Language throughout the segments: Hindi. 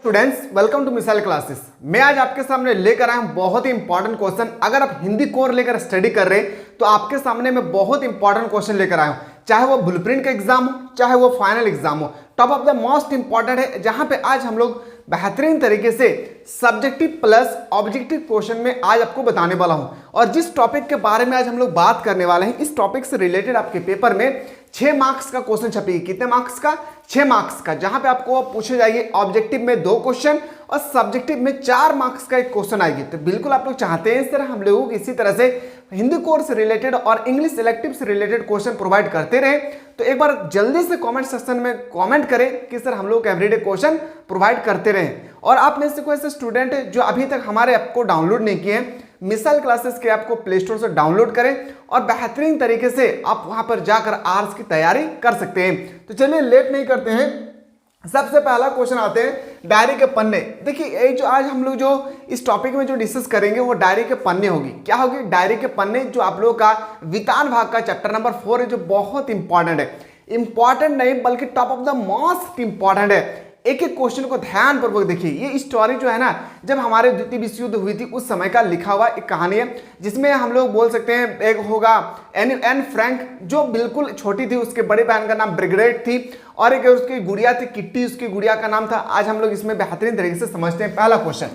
Students, welcome to Missile Classes. मैं आज आपके सामने लेकर आया हूं बहुत ही इंपॉर्टेंट क्वेश्चन। अगर आप हिंदी कोर लेकर स्टडी कर रहे हैं तो आपके सामने मैं बहुत इंपॉर्टेंट क्वेश्चन लेकर आया हूं, चाहे वो ब्लूप्रिंट का एग्जाम हो चाहे वो फाइनल एग्जाम हो। Top of the most important है, जहां पे आज हम लोग बेहतरीन तरीके से सब्जेक्टिव प्लस ऑब्जेक्टिव क्वेश्चन में आज आपको बताने वाला हूं। और जिस टॉपिक के बारे में आज हम लोग बात करने वाले हैं, इस टॉपिक से रिलेटेड आपके पेपर में 6 मार्क्स का क्वेश्चन छपेगी। कितने मार्क्स का? 6 मार्क्स का, जहां पे आपको पूछे जाएंगे ऑब्जेक्टिव में 2 क्वेश्चन और सब्जेक्टिव में 4 मार्क्स का एक क्वेश्चन आएगी। तो बिल्कुल आप लोग चाहते हैं इस तरह हम लोग इसी तरह से हिंदी कोर्स से रिलेटेड और इंग्लिश इलेक्टिव से रिलेटेड क्वेश्चन प्रोवाइड करते रहे। तो एक बार जल्दी से कमेंट सेक्शन में कमेंट करें कि सर हम लोग एवरीडे क्वेश्चन प्रोवाइड करते रहें। और आप में से कोई ऐसे स्टूडेंट है जो अभी तक हमारे ऐप को डाउनलोड नहीं किए हैं, मिसाइल क्लासेस के ऐप को प्ले स्टोर से डाउनलोड करें और बेहतरीन तरीके से आप वहां पर जाकर आर्ट्स की तैयारी कर सकते हैं। तो चलिए लेट नहीं करते हैं, सबसे पहला क्वेश्चन आते हैं डायरी के पन्ने। देखिए ये जो आज हम लोग जो इस टॉपिक में जो डिस्कस करेंगे वो डायरी के पन्ने होगी। क्या होगी? डायरी के पन्ने, जो आप लोगों का वितान भाग का चैप्टर नंबर 4 है, जो बहुत इंपॉर्टेंट है। इंपॉर्टेंट नहीं बल्कि top of the most important है। एक एक क्वेश्चन को ध्यानपूर्वक देखिए। ये स्टोरी जो है ना, जब हमारे द्वितीय विश्व युद्ध हुई थी उस समय का लिखा हुआ एक कहानी है, जिसमें हम लोग बोल सकते हैं एक होगा एन फ्रैंक, जो बिल्कुल छोटी थी, उसके बड़ी बहन का नाम ब्रिगेड थी और एक उसकी गुड़िया थी किट्टी, उसकी गुड़िया का नाम था। आज हम लोग इसमें बेहतरीन तरीके से समझते हैं। पहला क्वेश्चन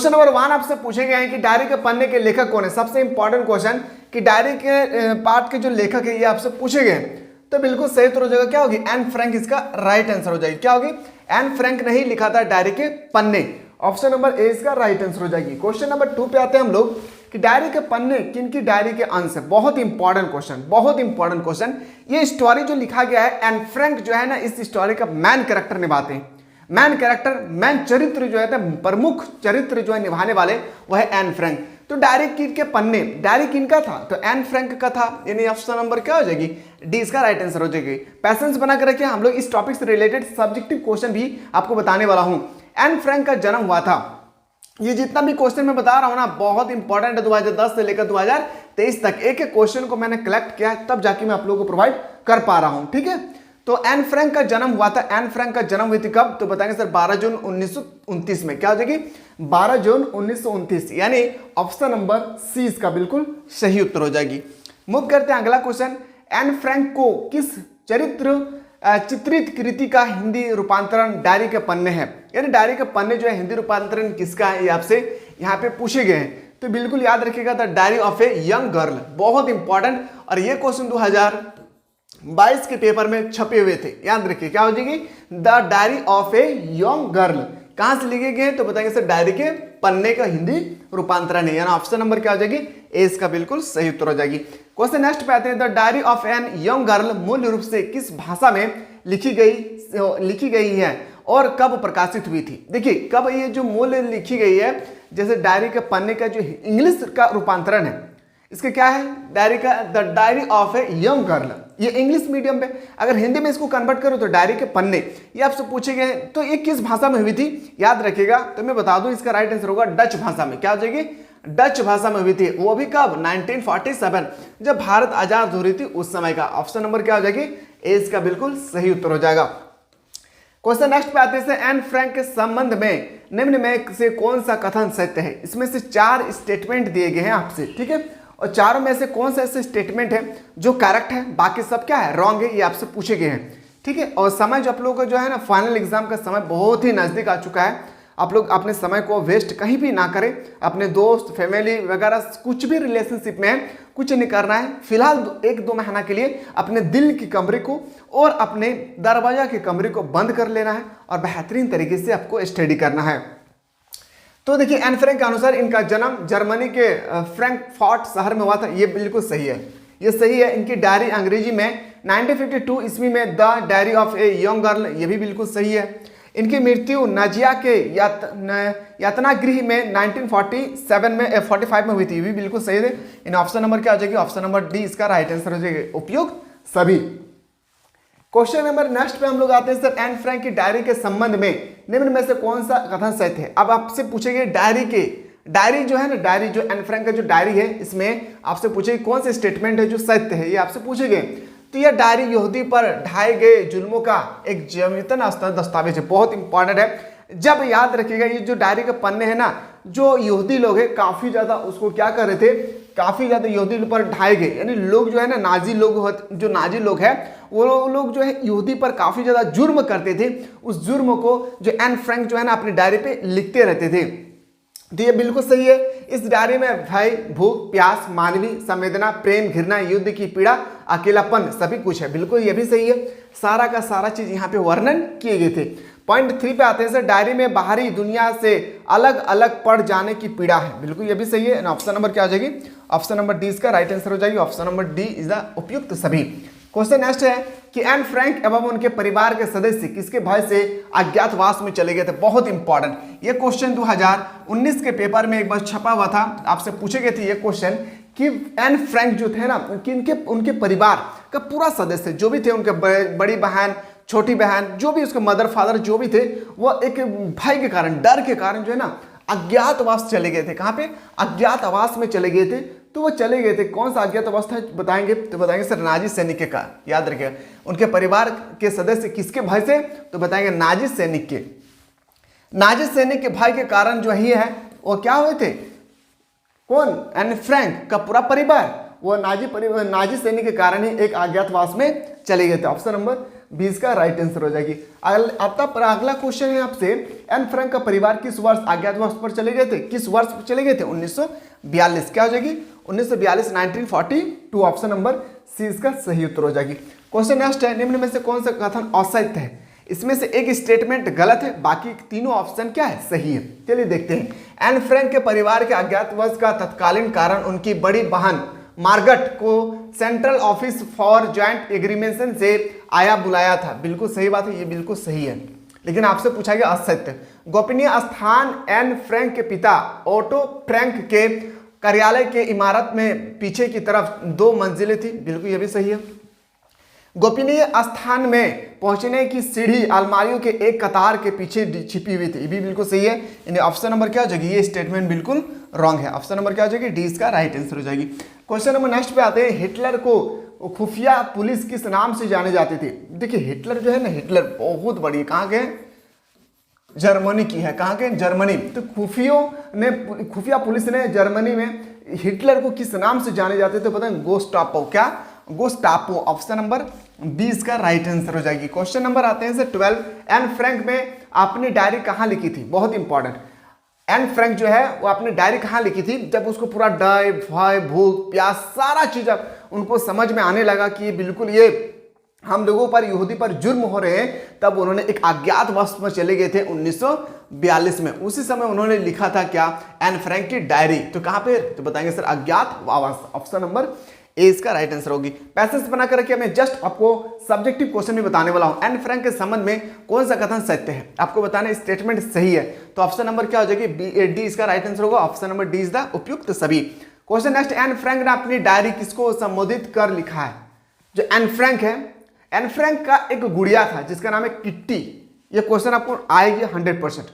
नंबर 1 आपसे पूछे गए हैं कि डायरी के पन्ने के लेखक कौन है। सबसे इंपॉर्टेंट क्वेश्चन कि डायरी के पार्ट के जो लेखक है ये आपसे पूछे गए हैं। तो बिल्कुल सही उत्तर हो जाएगा, क्या होगी? एन फ्रैंक इसका राइट आंसर हो जाएगी। क्या होगी? एन फ्रैंक ने ही लिखा था डायरी के पन्ने। ऑप्शन नंबर ए इसका राइट आंसर हो जाएगी। क्वेश्चन नंबर 2 पे आते हैं हम लोग कि डायरी के पन्ने किनकी डायरी के अंश है। बहुत इंपॉर्टेंट क्वेश्चन, बहुत इंपॉर्टेंट क्वेश्चन। ये स्टोरी जो लिखा गया है, एन फ्रैंक जो है ना इस स्टोरी का मैन कैरेक्टर निभाते हैं। मैन कैरेक्टर, मैन चरित्र जो है, प्रमुख चरित्र जो है निभाने वाले वो है एन फ्रैंक। तो डायरी के पन्ने, डायरी किनका था? तो एन फ्रैंक का था, यानी ऑप्शन नंबर क्या हो जाएगी? डी इसका राइट आंसर हो जाएगी। पैसेंस बना कर रखिए, हम लोग इस टॉपिक से रिलेटेड सब्जेक्टिव क्वेश्चन भी आपको बताने वाला हूं। एन फ्रैंक का जन्म हुआ था, ये जितना भी क्वेश्चन मैं बता रहा हूं ना बहुत इंपॉर्टेंट है। 2010 से लेकर 2023 तक एक एक क्वेश्चन को मैंने कलेक्ट किया, तब जाके मैं आप लोगों को प्रोवाइड कर पा रहा हूं। ठीक है, तो एन फ्रैंक का जन्म हुआ था। एन फ्रैंक का जन्म हुई थी कब? तो बताएंगे सर 12 जून 1929 में। क्या हो जाएगी? 12 जून 1929, यानी ऑप्शन नंबर सी इसका बिल्कुल सही उत्तर हो जाएगी। मूव करते हैं अगला क्वेश्चन। एन फ्रैंक को किस चरित्र चित्रित कृति का हिंदी रूपांतरण डायरी के पन्ने है? यानी डायरी के पन्ने जो है हिंदी रूपांतरण किसका है, ये आपसे यहाँ पे पूछे गए हैं। तो बिल्कुल याद रखिएगा, the diary of a young girl, बहुत इंपॉर्टेंट। और ये क्वेश्चन 2022 के पेपर में छपे हुए थे, याद रखिए। क्या हो जाएगी? The diary of a young girl. कहां से लिखे गए? तो बताएंगे सर डायरी के पन्ने का हिंदी रूपांतरण है, यानी ऑप्शन नंबर क्या हो जाएगी? ए इसका बिल्कुल सही उत्तर हो जाएगी। क्वेश्चन नेक्स्ट पे आते हैं। The diary of an young girl मूल रूप से किस भाषा में लिखी गई है और कब प्रकाशित हुई थी? देखिए कब ये जो मूल लिखी गई है, जैसे डायरी के पन्ने का जो इंग्लिश का रूपांतरण है, इसका क्या है? डायरी का the diary of a young girl, ये इंग्लिश मीडियम पे। अगर हिंदी में इसको कन्वर्ट करो तो डायरी के पन्ने, ये आपसे पूछे गए। तो ये किस भाषा में हुई थी? याद रखिएगा, तो मैं बता दूं इसका राइट आंसर होगा डच भाषा में। क्या हो जाएगी? डच भाषा में हुई थी। वो भी कब? 1947, जब भारत आजाद हो रही थी उस समय का। ऑप्शन नंबर क्या हो जाएगी? ए इसका बिल्कुल सही उत्तर हो जाएगा। क्वेश्चन नेक्स्ट पे आते हैं। एन फ्रैंक के संबंध में निम्न में से कौन सा कथन सत्य है? इसमें से 4 स्टेटमेंट दिए गए हैं आपसे, ठीक है, और चारों में से कौन सा ऐसे स्टेटमेंट है जो करेक्ट है, बाकी सब क्या है? रॉन्ग है, ये आपसे पूछे गए हैं। ठीक है, और समय जो आप लोगों का जो है ना, फाइनल एग्जाम का समय बहुत ही नजदीक आ चुका है। आप लोग अपने समय को वेस्ट कहीं भी ना करें। अपने दोस्त, फैमिली वगैरह कुछ भी रिलेशनशिप में है, कुछ नहीं करना है फिलहाल। 1-2 महीना के लिए अपने दिल की कमरे को और अपने दरवाजा के कमरे को बंद कर लेना है और बेहतरीन तरीके से आपको स्टडी करना है। तो देखिए एन फ्रैंक के अनुसार इनका जन्म जर्मनी के फ्रैंकफर्ट शहर में हुआ था। ये बिल्कुल सही है, ये सही है। इनकी डायरी अंग्रेजी में 1952 ईस्वी में the diary of a young girl, ये भी बिल्कुल सही है। इनकी मृत्यु नाजिया के यातना गृह में 1947 में 45 में हुई थी, ये भी बिल्कुल सही है। इन ऑप्शन नंबर क्या हो जाएगी? ऑप्शन नंबर डी इसका राइट आंसर हो जाएगा, उपयुक्त सभी। क्वेश्चन नंबर नेक्स्ट पे हम लोग आते हैं। सर एन फ्रैंक की डायरी के संबंध में निम्न में से कौन सा कथन सत्य है? अब आपसे पूछेंगे डायरी जो है ना, डायरी जो एन फ्रैंक का जो डायरी है, इसमें आपसे पूछेगी कौन से स्टेटमेंट है जो सत्य है, ये आपसे पूछेंगे। तो यह डायरी यहूदी पर ढाए गए जुल्मों का एक जमीतन दस्तावेज है, बहुत इंपॉर्टेंट है। जब याद रखिएगा ये जो डायरी के पन्ने हैं ना, जो यहूदी लोग हैं काफ़ी ज़्यादा उसको क्या कर रहे थे, काफ़ी ज़्यादा यहूदी पर ढाए गए, यानी लोग जो है ना नाजी लोग, जो नाजी लोग हैं वो लोग जो है यहूदी पर काफ़ी ज़्यादा जुर्म करते थे। उस जुर्म को जो एन फ्रैंक जो है ना अपनी डायरी पे लिखते रहते थे। तो ये बिल्कुल सही है। इस डायरी में भय, भूख, प्यास, मानवीय संवेदना, प्रेम, घृणा, युद्ध की पीड़ा, अकेलापन सभी कुछ है, बिल्कुल ये भी सही है। सारा का सारा चीज़ यहाँ पे वर्णन किए गए थे। पॉइंट 3 पे आते हैं सर, डायरी में बाहरी दुनिया से अलग अलग पड़ जाने की पीड़ा है, बिल्कुल ये भी सही है। ऑप्शन नंबर क्या हो जाएगी, ऑप्शन नंबर डी इसका राइट आंसर हो जाएगी। Option number D is the उपयुक्त सभी। क्वेश्चन नेक्स्ट है कि एन फ्रैंक एवं उनके परिवार के सदस्य किसके भय से अज्ञातवास में चले गए थे, बहुत इंपॉर्टेंट। ये क्वेश्चन 2019 के पेपर में एक बार छपा हुआ था, आपसे पूछे गए थे ये क्वेश्चन कि एन फ्रैंक जो थे ना कि उनके परिवार का पूरा सदस्य जो भी थे, उनके बड़ी बहन, छोटी बहन, जो भी उसके मदर फादर जो भी थे, वो एक भय के कारण, डर के कारण जो है ना अज्ञातवास चले गए थे। कहाँ पे, अज्ञातवास में चले गए थे। तो वो चले गए थे, कौन सा अज्ञातवास था बताएंगे, तो बताएंगे सर नाजी सैनिक का, याद रखिएगा। उनके परिवार के सदस्य किसके भय से, तो बताएंगे नाजी सैनिक के। नाजी सैनिक के भय के कारण जो ही है वो क्या हुए थे, कौन, एन फ्रैंक का पूरा परिवार, वो नाजी सैनिक के कारण ही एक अज्ञातवास में चले गए थे। ऑप्शन नंबर 20 का राइट आंसर हो जाएगी। अगला क्वेश्चन है आपसे, एन फ्रैंक का परिवार किस वर्ष अज्ञातवास पर चले गए थे, किस वर्ष पर चले गए थे, 1942। क्या हो जाएगी, 1942, 1942। ऑप्शन नंबर सी इसका सही उत्तर हो जाएगी। क्वेश्चन नेक्स्ट है, निम्न में से कौन सा कथन असत्य है, इसमें से एक स्टेटमेंट गलत है, बाकी तीनों ऑप्शन क्या है, सही है। चलिए देखते हैं। एन फ्रैंक के परिवार के अज्ञातवास का तत्कालीन कारण उनकी बड़ी बहन मार्गट को central office for joint agreement से आया बुलाया था, बिल्कुल सही बात है, ये बिल्कुल सही है। लेकिन आपसे पूछा गया असत्य। गोपनीय स्थान एन फ्रैंक के पिता ओटो फ्रैंक के कार्यालय के इमारत में पीछे की तरफ 2 मंजिलें थी, बिल्कुल ये भी सही है। गोपनीय स्थान में पहुंचने की सीढ़ी अलमारियों के एक कतार के पीछे छिपी हुई थी, ये भी बिल्कुल सही है। यानी ऑप्शन नंबर क्या हो जाएगी, ये स्टेटमेंट बिल्कुल रॉन्ग है। ऑप्शन नंबर क्या हो जाएगी, डी इसका राइट आंसर हो जाएगी। क्वेश्चन नंबर नेक्स्ट पे आते हैं, हिटलर को खुफिया पुलिस किस नाम से जाने जाते थे। देखिए हिटलर जो है ना, हिटलर बहुत बड़ी, कहाँ के, जर्मनी की है, कहाँ के, जर्मनी। तो खुफिया पुलिस ने जर्मनी में हिटलर को किस नाम से जाने जाते थे, पता है, गोस्टापो। क्या, गोस्टापो। ऑप्शन नंबर 20 का राइट आंसर हो जाएगी। क्वेश्चन नंबर आते हैं सर 12, एन फ्रैंक में अपनी डायरी कहाँ लिखी थी, बहुत इंपॉर्टेंट। एन फ्रैंक जो है वो अपनी डायरी कहाँ लिखी थी, जब उसको पूरा डर, भय, भूख, प्यास सारा चीज उनको समझ में आने लगा कि बिल्कुल ये हम लोगों पर, यहूदी पर जुर्म हो रहे हैं, तब उन्होंने एक अज्ञातवास में चले गए थे 1942 में। उसी समय उन्होंने लिखा था क्या, एन फ्रैंक की डायरी। तो कहाँ पे, तो बताएंगे सर अज्ञातवास। ऑप्शन नंबर ए इसका राइट आंसर होगी। पैसेज बनाकर रखिए, मैं जस्ट आपको सब्जेक्टिव क्वेश्चन भी बताने वाला हूं। एन फ्रैंक के संबंध में कौन सा कथन सत्य है, आपको बताना स्टेटमेंट सही है। तो ऑप्शन नंबर क्या हो जाएगी, डी इसका राइट आंसर होगा। Option number D is the उपयुक्त सभी। क्वेश्चन नेक्स्ट, एन फ्रैंक ने अपनी डायरी किसको संबोधित कर लिखा है। जो एन फ्रैंक है, एन फ्रैंक का एक गुड़िया था जिसका नाम है किट्टी। ये क्वेश्चन आपको आएगी 100%,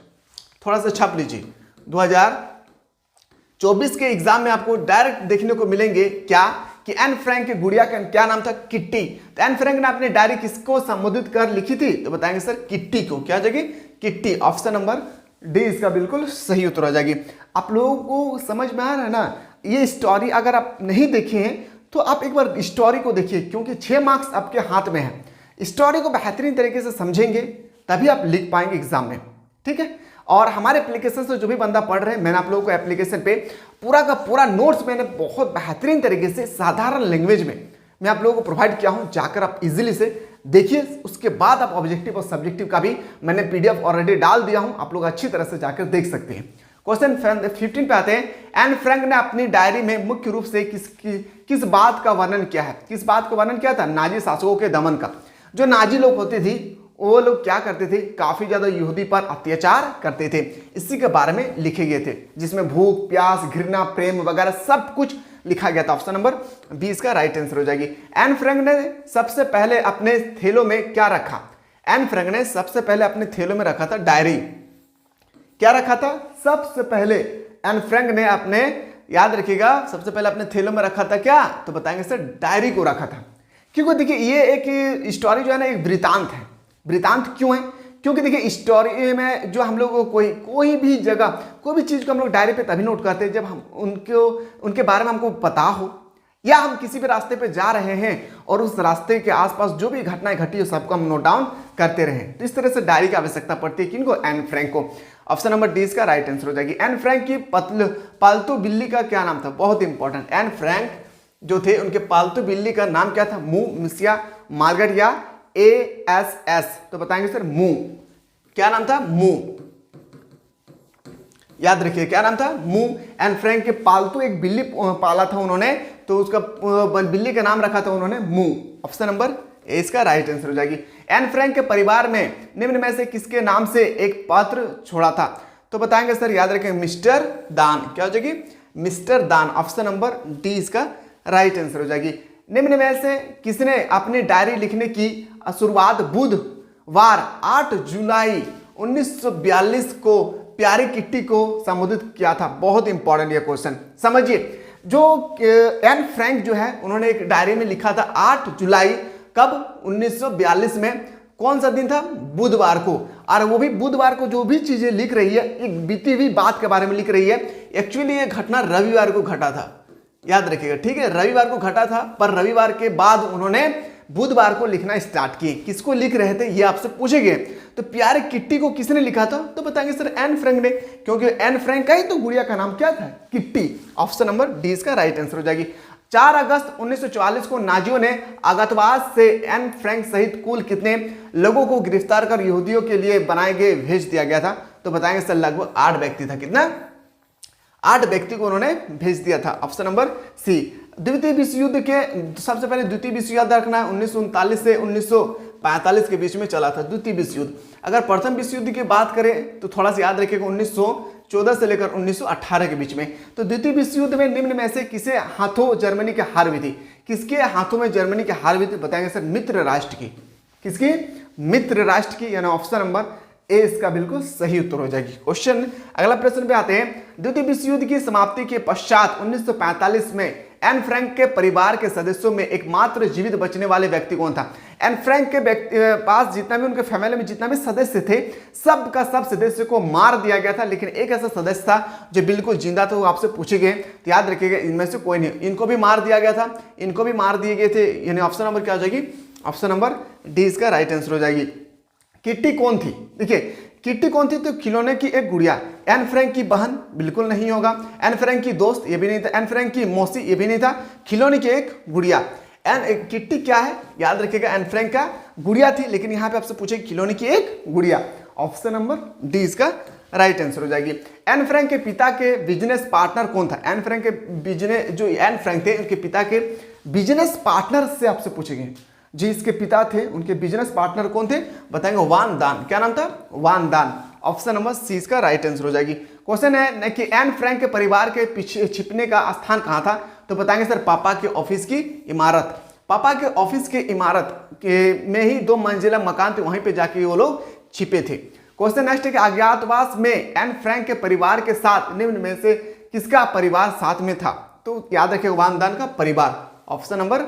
थोड़ा सा छाप लीजिए। 2024 के एग्जाम में आपको डायरेक्ट देखने को मिलेंगे क्या, कि एन फ्रैंक की गुड़िया का क्या नाम था, किट्टी। तो एन फ्रैंक ने अपनी डायरी किसको संबोधित कर लिखी थी, तो बताएंगे सर किट्टी को। क्या हो जाएगी, किट्टी। ऑप्शन नंबर डी इसका बिल्कुल सही उत्तर हो जाएगी। आप लोगों को समझ में आ रहा है ना, ये स्टोरी अगर आप नहीं देखे हैं तो आप एक बार स्टोरी को देखिए, क्योंकि 6 मार्क्स आपके हाथ में है। स्टोरी को बेहतरीन तरीके से समझेंगे तभी आप लिख पाएंगे एग्जाम में, ठीक है। और हमारे एप्लीकेशन से जो भी बंदा पढ़ रहे हैं, मैंने आप लोगों को एप्लीकेशन पे पूरा का पूरा नोट्स मैंने बहुत बेहतरीन तरीके से साधारण लैंग्वेज में मैं आप लोगों को प्रोवाइड किया हूं। जाकर आप इजीली से देखिए, उसके बाद आप ऑब्जेक्टिव और सब्जेक्टिव का भी मैंने पीडीएफ ऑलरेडी डाल दिया हूं, आप लोग अच्छी तरह से जाकर देख सकते हैं। क्वेश्चन 15 पे आते हैं, एन फ्रैंक ने अपनी डायरी में मुख्य रूप से किस बात का वर्णन किया है, किस बात का वर्णन किया था, नाजी शासकों के दमन का। जो नाजी लोग होते थे वो लोग क्या करते थे, काफी ज्यादा यहूदी पर अत्याचार करते थे, इसी के बारे में लिखे गए थे, जिसमें भूख, प्यास, घृणा, प्रेम वगैरह सब कुछ लिखा गया था। ऑप्शन नंबर 20 का राइट आंसर हो जाएगी। एन फ्रैंक ने सबसे पहले अपने थैलों में क्या रखा, एन फ्रैंक ने सबसे पहले अपने थैलों में रखा था डायरी। क्या रखा था, सबसे पहले एन फ्रैंक ने अपने, याद रखिएगा, सबसे पहले अपने थैलों में रखा था क्या, तो बताएंगे सर डायरी को रखा था। क्योंकि देखिए ये एक स्टोरी जो है ना एक वृतांत है। वृतांत क्यों है? क्योंकि देखिए स्टोरी में जो हम लोग कोई भी जगह कोई भी चीज़ को हम लोग डायरी पे तभी नोट करते हैं जब हम उनके बारे में हमको पता हो, या हम किसी भी रास्ते पे जा रहे हैं और उस रास्ते के आसपास जो भी घटनाएं घटी है सबको हम नोट डाउन करते रहें। तो इस तरह से डायरी की आवश्यकता पड़ती है किनको? एन फ्रैंक को। ऑप्शन नंबर डी इसका राइट आंसर हो जाएगी। एन फ्रैंक की पालतू बिल्ली का क्या नाम था? बहुत इंपॉर्टेंट। एन फ्रैंक जो थे उनके पालतू बिल्ली का नाम क्या था? मू, मिसिया, मार्गरेट या ASS? तो बताएंगे सर मू। क्या नाम था? मू। याद रखिए क्या नाम था? मू। एन फ्रैंक के पालतू एक बिल्ली पाला था उन्होंने, तो उसका बिल्ली का नाम रखा था उन्होंने मू। ऑप्शन नंबर ए इसका राइट आंसर हो जाएगी। एन फ्रैंक के परिवार में निम्न में से किसके नाम से एक पत्र छोड़ा था? तो बताएंगे सर, याद रखें मिस्टर दान। क्या हो जाएगी? मिस्टर दान। ऑप्शन नंबर डी इसका राइट आंसर हो जाएगी। निम्न में से किसने अपनी डायरी लिखने की शुरुआत बुधवार 8 जुलाई 1942 को प्यारी किट्टी को संबोधित किया था? बहुत इंपॉर्टेंट ये क्वेश्चन समझिए। जो एन फ्रैंक जो है उन्होंने एक डायरी में लिखा था 8 जुलाई कब? 1942 में। कौन सा दिन था? बुधवार को। और वो भी बुधवार को जो भी चीजें लिख रही है एक बीती हुई बात के बारे में लिख रही है। एक्चुअली ये घटना रविवार को घटा था, याद रखिएगा, ठीक है। रविवार को घटा था, पर रविवार के बाद उन्होंने बुधवार को लिखना स्टार्ट किए। किसको लिख रहे थे ये आपसे पूछेंगे। तो प्यारे किट्टी को किसने लिखा था? तो बताएंगे सर एन फ्रैंक ने, क्योंकि एन फ्रैंक का ही तो गुड़िया का नाम क्या था? किट्टी। ऑप्शन नंबर डी इसका राइट आंसर हो जाएगी। 4 अगस्त 1944 को नाजियों ने अज्ञातवास से एन फ्रैंक सहित कुल कितने लोगों को गिरफ्तार कर यहूदियों के लिए बनाए गए भेज दिया गया था? तो बताएंगे सर लगभग 8 व्यक्ति था। कितना? 8 व्यक्ति को उन्होंने भेज दिया था। Option number C. द्वितीय विश्व युद्ध के सबसे पहले द्वितीय विश्व युद्ध रखना है 1939 से 1945 के बीच में चला था द्वितीय विश्व युद्ध। अगर प्रथम विश्व युद्ध की बात करें तो थोड़ा सा याद रखिएगा 1914 से लेकर 1918 के बीच में। तो द्वितीय विश्व युद्ध में निम्न में से किसे हाथों जर्मनी की हार हुई थी? किसके हाथों में जर्मनी की हार हुई थी? बताएंगे सर मित्र राष्ट्र की। किसकी? मित्र राष्ट्र की, यानी ऑप्शन नंबर ए इसका बिल्कुल सही उत्तर हो जाएगी। क्वेश्चन अगला प्रश्न पे आते हैं। द्वितीय विश्व युद्ध की समाप्ति के पश्चात 1945 में एन फ्रैंक के परिवार के सदस्यों में एकमात्र जीवित बचने वाले व्यक्ति कौन था? एन फ्रैंक के पास जितना भी उनके फैमिली में जितना भी सदस्य थे सब का सब सदस्य को मार दिया गया था, लेकिन एक ऐसा सदस्य था जो बिल्कुल जिंदा था। वो आपसे पूछेंगे तो याद रखिएगा इनमें से कोई नहीं। इनको भी मार दिया गया था, इनको भी मार दिए गए थे, यानी ऑप्शन नंबर क्या हो जाएगी? ऑप्शन नंबर डी इसका राइट आंसर हो जाएगी। किट्टी कौन थी? देखिए किट्टी कौन थी? तो खिलौने की एक गुड़िया। एन फ्रैंक की बहन? बिल्कुल नहीं होगा। एन फ्रैंक की दोस्त? ये भी नहीं था। एन फ्रैंक की मौसी? ये भी नहीं था। खिलौने की एक गुड़िया। किट्टी क्या है? याद रखिएगा एन फ्रैंक का गुड़िया थी, लेकिन यहाँ पे आपसे पूछे खिलौने की एक गुड़िया। ऑप्शन नंबर डी इसका राइट आंसर हो जाएगी। एन फ्रैंक के पिता के बिजनेस पार्टनर कौन था? एन फ्रैंक के बिजनेस जो एन फ्रैंक थे उनके पिता के बिजनेस पार्टनर से आपसे पूछेंगे जी इसके पिता थे उनके बिजनेस पार्टनर कौन थे? बताएंगे वान दान। क्या नाम था? वान दान। ऑप्शन नंबर सी इसका राइट आंसर हो जाएगी। क्वेश्चन है कि एन फ्रैंक के परिवार के पीछे छिपने का स्थान कहाँ था? तो बताएंगे सर पापा के ऑफिस की इमारत। पापा के ऑफिस के इमारत के में ही 2 मंजिला मकान थे, वहीं पे जाके वो लोग छिपे थे। क्वेश्चन नेक्स्ट है कि अज्ञातवास में एन फ्रैंक के परिवार के साथ निम्न में से किसका परिवार साथ में था? तो याद रखिए वान दान का परिवार। Option number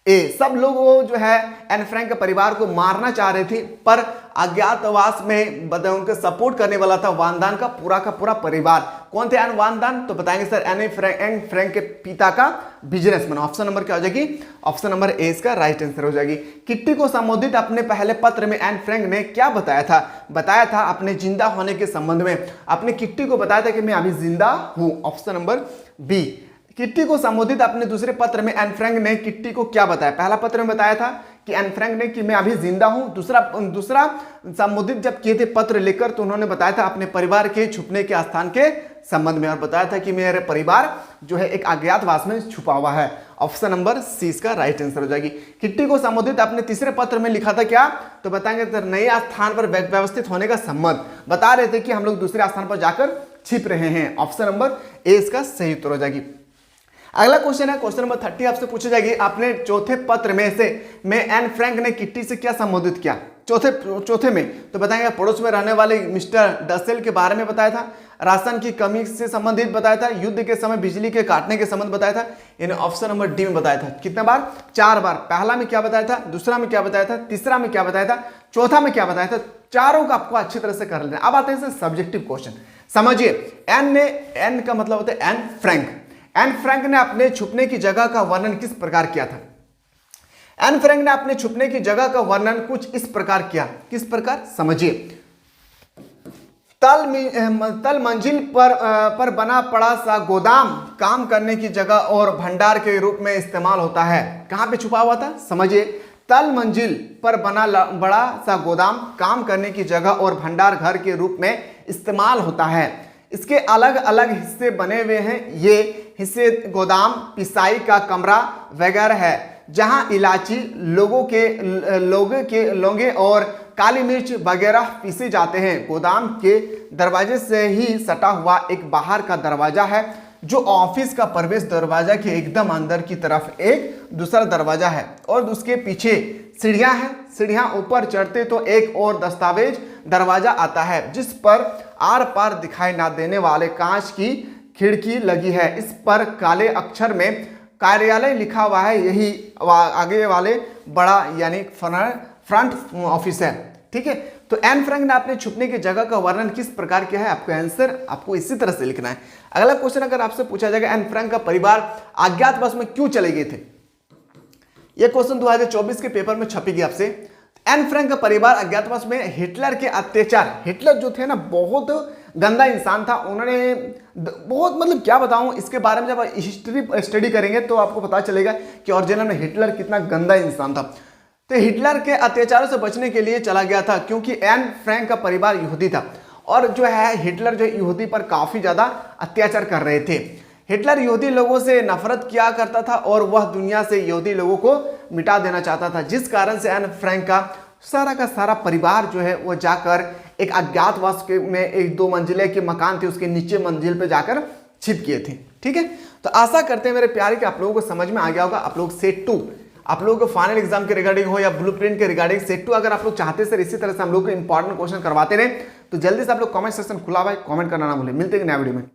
A. सब लोग वो जो है एन फ्रैंक के परिवार को मारना चाह रहे थे, पर अज्ञातवास में उनके सपोर्ट करने वाला था वान दान का पूरा परिवार। कौन थे एन वान दान? तो बताएंगे सर एन फ्रैंक के पिता का बिजनेसमैन। ऑप्शन नंबर क्या हो जाएगी? ऑप्शन नंबर ए इसका राइट आंसर हो जाएगी। किट्टी को संबोधित अपने पहले पत्र में एन फ्रैंक ने क्या बताया था? बताया था अपने जिंदा होने के संबंध में। अपने किट्टी को बताया था कि मैं अभी जिंदा हूं। Option number B. किट्टी को संबोधित अपने दूसरे पत्र में एन फ्रैंक ने किट्टी को क्या बताया? पहला पत्र में बताया था कि एन फ्रैंक ने कि मैं अभी जिंदा हूं। दूसरा संबोधित जब किए थे पत्र लेकर तो उन्होंने बताया था अपने परिवार के छुपने के स्थान के संबंध में, और बताया था कि मेरे परिवार जो है एक अज्ञातवास में छुपा हुआ है। ऑप्शन नंबर सी इसका राइट आंसर हो जाएगी। किट्टी को संबोधित अपने तीसरे पत्र में लिखा था क्या? तो बताएंगे सर नए स्थान पर व्यवस्थित होने का संबंध। बता रहे थे कि हम लोग दूसरे स्थान पर जाकर छिप रहे हैं। ऑप्शन नंबर ए इसका सही उत्तर हो जाएगी। अगला क्वेश्चन है क्वेश्चन नंबर 30 आपसे पूछी जाएगी। अपने चौथे पत्र में एन फ्रैंक ने किट्टी से क्या संबोधित किया? चौथे में तो बताएंगे पड़ोस में रहने वाले मिस्टर डसेल के बारे में बताया था, राशन की कमी से संबंधित बताया था, युद्ध के समय बिजली के काटने के संबंध बताया था। यानी ऑप्शन नंबर डी में बताया था। कितने बार? 4 बार। पहला में क्या बताया था, दूसरा में क्या बताया था, तीसरा में क्या बताया था, चौथा में क्या बताया था। चारों का आपको अच्छी तरह से कर लेना। अब आते हैं सब्जेक्टिव क्वेश्चन। समझिए, एन का मतलब होता है एन फ्रैंक। एन फ्रैंक ने अपने छुपने की जगह का वर्णन किस प्रकार किया था? एन फ्रैंक ने अपने छुपने की जगह का वर्णन कुछ इस प्रकार किया। किस प्रकार? समझिए, तल मंजिल पर बना पड़ा सा गोदाम काम करने की जगह और भंडार के रूप में इस्तेमाल होता है। कहां पे छुपा हुआ था? समझिए, तल मंजिल पर बना बड़ा सा गोदाम काम करने की जगह और भंडार घर के रूप में इस्तेमाल होता है। इसके अलग अलग हिस्से बने हुए हैं। ये हिस्से गोदाम, पिसाई का कमरा वगैरह है, जहां इलायची, लौंगे और काली मिर्च वगैरह पीसे जाते हैं। गोदाम के दरवाजे से ही सटा हुआ एक बाहर का दरवाजा है, जो ऑफिस का प्रवेश दरवाजा के एकदम अंदर की तरफ एक दूसरा दरवाजा है, और उसके पीछे सीढ़ियां हैं। सीढ़ियां ऊपर चढ़ते तो एक और दस्तावेज दरवाजा आता है, जिस पर आर पार दिखाई ना देने वाले कांच की खिड़की लगी है। इस पर काले अक्षर में कार्यालय लिखा हुआ है। यही आगे वाले बड़ा यानी फ्रंट ऑफिस है। ठीक है, तो एन फ्रैंक ने अपने छुपने की जगह का वर्णन किस प्रकार किया है? आपको आंसर आपको इसी तरह से लिखना है। अगला क्वेश्चन अगर आपसे पूछा जाएगा, एन फ्रैंक का परिवार अज्ञातवास में क्यों चले गए थे? यह क्वेश्चन 2024 के पेपर में छपेगी आपसे। एन फ्रैंक का परिवार अज्ञातवास में हिटलर के अत्याचार, हिटलर जो थे ना बहुत गंदा इंसान था। उन्होंने बहुत मतलब क्या बताऊं, इसके बारे में जब हिस्ट्री स्टडी करेंगे तो आपको पता चलेगा कि ओरिजिनल में हिटलर कितना गंदा इंसान था। तो हिटलर के अत्याचारों से बचने के लिए चला गया था, क्योंकि एन फ्रैंक का परिवार यहूदी था, और जो है हिटलर जो यहूदी पर काफी ज्यादा अत्याचार कर रहे थे। हिटलर यहूदी लोगों से नफरत किया करता था और वह दुनिया से यहूदी लोगों को मिटा देना चाहता था, जिस कारण से एन फ्रैंक का सारा परिवार जो है वो जाकर एक अज्ञातवास में एक 2 मंजिले के मकान थे, उसके नीचे मंजिल पे जाकर छिप गए थे। ठीक है, तो आशा करते हैं मेरे प्यारे कि आप लोगों को समझ में आ गया होगा। आप लोग सेट 2 आप लोगों को फाइनल एग्जाम के रिगार्डिंग हो या ब्लूप्रिंट के रिगार्डिंग सेट 2 अगर आप लोग चाहते सर इसी तरह से हम लोग को इंपॉर्टेंट क्वेश्चन करवाते रहे, तो जल्दी से आप लोग कमेंट सेक्शन खुला हुआ है, कमेंट करना ना भूलें। मिलते हैं नया वीडियो में।